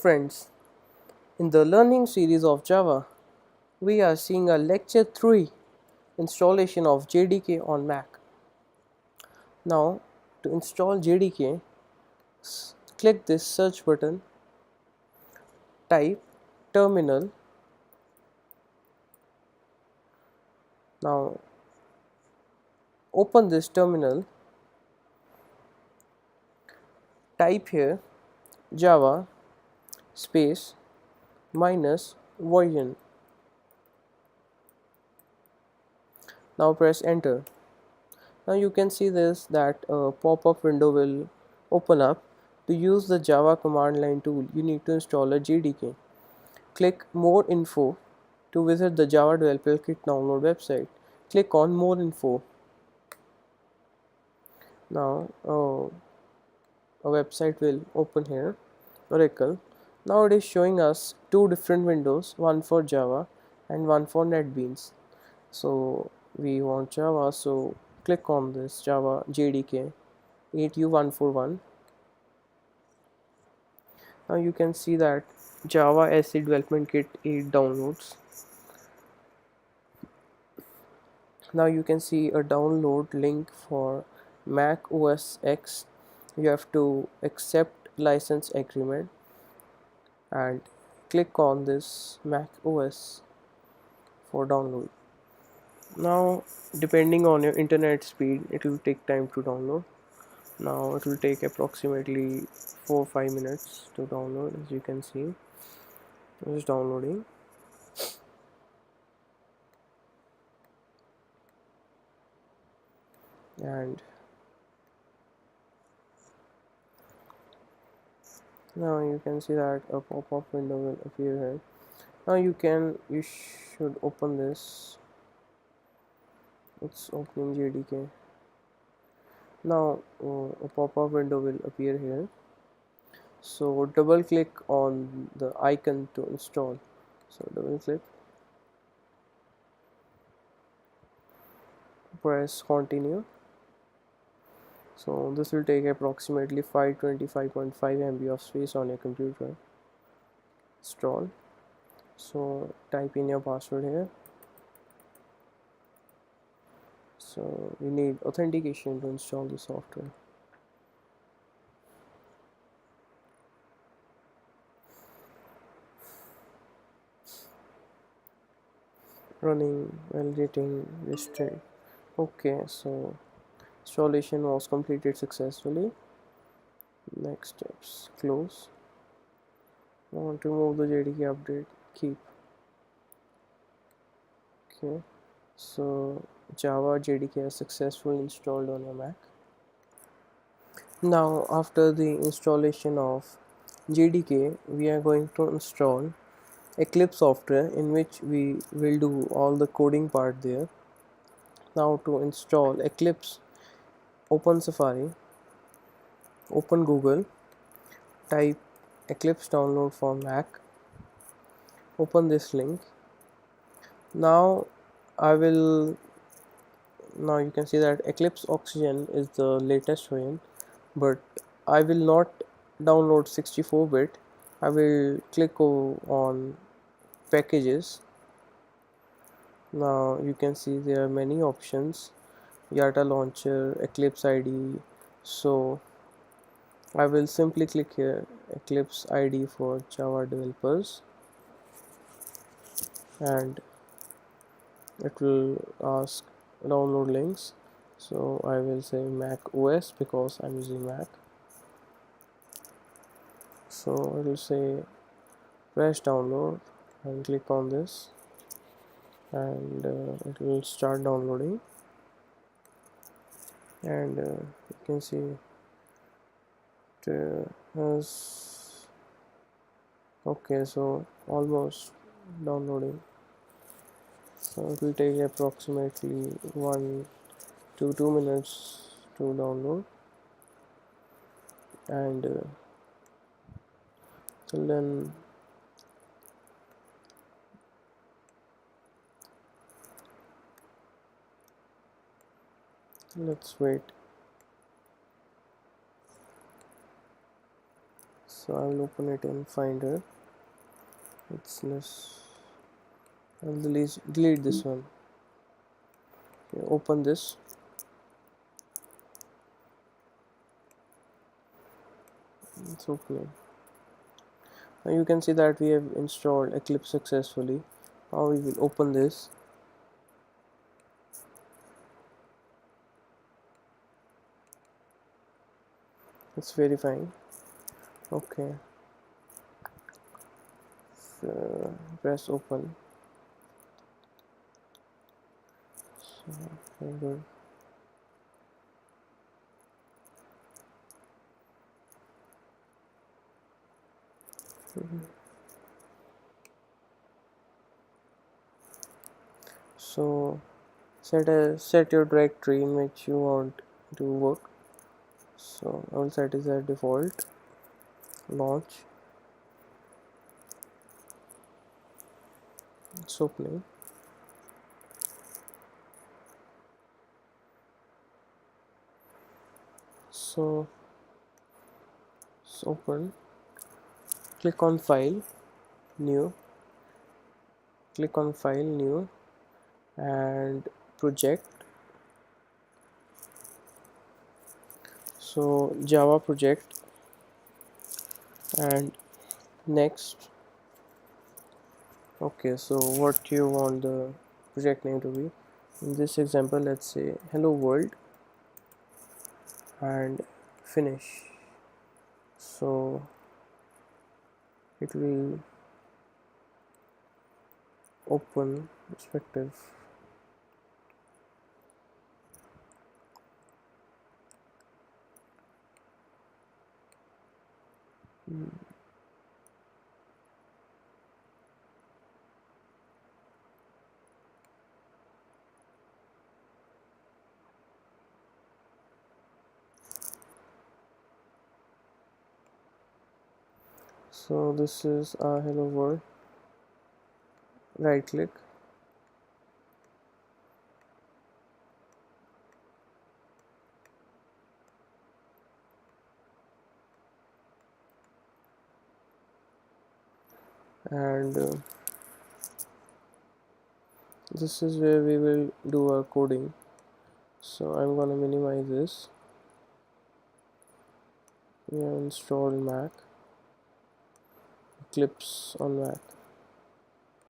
friends, in the learning series of Java, we are seeing a lecture 3 installation of JDK on Mac. Now, to install JDK, click this search button, type terminal. Now, open this terminal, type here Java space minus version. Now press enter. Now you can see this that a pop-up window will open up. To use the Java command line tool, you need to install a JDK. Click more info to visit the Java Developer Kit download website. Click on more info. Now a website will open here, Oracle. Now it is showing us two different windows, one for Java and one for NetBeans. So we want Java, so click on this Java JDK 8U141. Now you can see that Java SE Development Kit 8 downloads. Now you can see a download link for Mac OS X. You have to accept license agreement and click on this Mac OS for download. Now depending on your internet speed, it will take time to download. Now it will take approximately 4-5 minutes to download. As you can see, it is downloading. And now you can see that a pop-up window will appear here. Now you should open this. It's opening JDK. Now a pop-up window will appear here. So double click on the icon to install. So double click, press continue. So this will take approximately 525.5 MB of space on your computer. Install. So type in your password here. So we need authentication to install the software. Running, validating, restrict. Okay, so installation was completed successfully. Next steps, close. I want to remove the JDK update, keep. Okay, so Java JDK is successfully installed on your Mac. Now after the installation of JDK, we are going to install ECLIPSE software, in which we will do all the coding part there. Now to install ECLIPSE, open Safari, open Google, type ECLIPSE download for Mac, open this link. Now you can see that ECLIPSE Oxygen is the latest version, but I will not download 64-bit. I will click on packages. Now you can see there are many options: Yata launcher, Eclipse ID. So I will simply click here Eclipse ID for Java developers, and it will ask download links. So I will say Mac OS because I'm using Mac. So I will say press download and click on this, and it will start downloading. And you can see it has okay, so almost downloading. So it will take approximately 1 to 2 minutes to download, and till then let's wait. So I will open it in Finder. I'll delete this one. Okay, open this. It's opening. Now you can see that we have installed Eclipse successfully. Now we will open this. It's verifying. Okay. So press open. So very good. So set your directory in which you want to work. So I will set is as default. Launch. It's opening. So it's open. Click on file, new. Click on file, new, and project. So Java project, and next. Okay, so what you want the project name to be? In this example, let's say hello world, and finish. So it will open respective. So this is our hello world. Right click, and this is where we will do our coding. So I'm gonna minimize this. We have installed Mac, Eclipse on Mac.